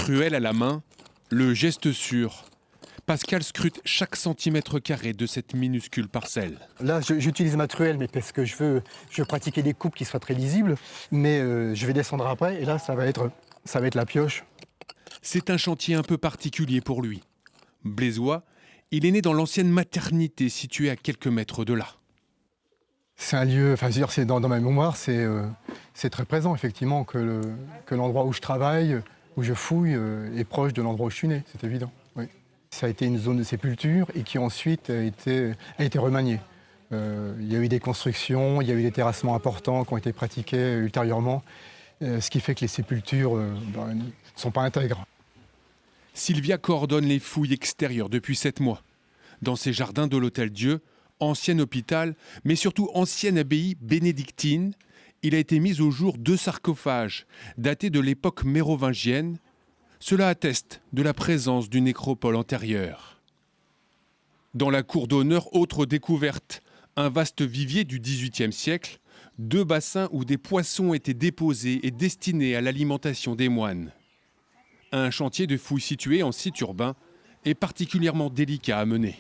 Matruelle à la main, le geste sûr. Pascal scrute chaque centimètre carré de cette minuscule parcelle. Là, j'utilise ma truelle, mais parce que je veux pratiquer des coupes qui soient très lisibles. Mais je vais descendre après, et là, ça va être la pioche. C'est un chantier un peu particulier pour lui. Blésois, il est né dans l'ancienne maternité située à quelques mètres de là. C'est un lieu, enfin, je veux dire, c'est dans ma mémoire, c'est très présent, effectivement, que l'endroit où je travaille, où je fouille, est proche de l'endroit où je suis né, c'est évident. Oui. Ça a été une zone de sépulture et qui ensuite a été remaniée. Il y a eu des constructions, il y a eu des terrassements importants qui ont été pratiqués ultérieurement, ce qui fait que les sépultures ne sont pas intègres. Sylvia coordonne les fouilles extérieures depuis 7 mois. Dans ces jardins de l'Hôtel-Dieu, ancien hôpital, mais surtout ancienne abbaye bénédictine, il a été mis au jour 2 sarcophages, datés de l'époque mérovingienne. Cela atteste de la présence d'une nécropole antérieure. Dans la cour d'honneur, autre découverte, un vaste vivier du XVIIIe siècle, 2 bassins où des poissons étaient déposés et destinés à l'alimentation des moines. Un chantier de fouilles situé en site urbain est particulièrement délicat à mener.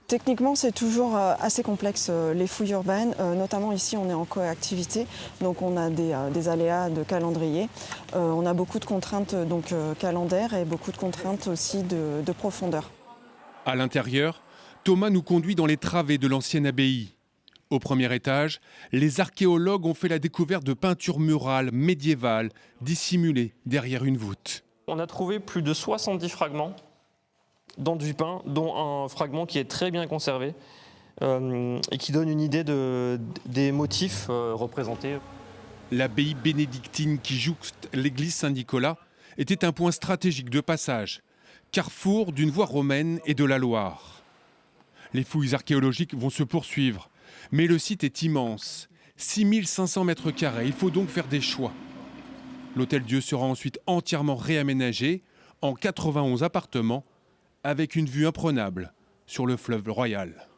Techniquement, c'est toujours assez complexe, les fouilles urbaines. Notamment ici, on est en coactivité, donc on a des aléas de calendrier. On a beaucoup de contraintes calendaires et beaucoup de contraintes aussi de profondeur. À l'intérieur, Thomas nous conduit dans les travées de l'ancienne abbaye. Au premier étage, les archéologues ont fait la découverte de peintures murales médiévales dissimulées derrière une voûte. On a trouvé plus de 70 fragments dans du pain, dont un fragment qui est très bien conservé et qui donne une idée des motifs représentés. L'abbaye bénédictine qui jouxte l'église Saint-Nicolas était un point stratégique de passage, carrefour d'une voie romaine et de la Loire. Les fouilles archéologiques vont se poursuivre, mais le site est immense, 6500 mètres carrés, il faut donc faire des choix. L'Hôtel-Dieu sera ensuite entièrement réaménagé en 91 appartements, avec une vue imprenable sur le fleuve Royal.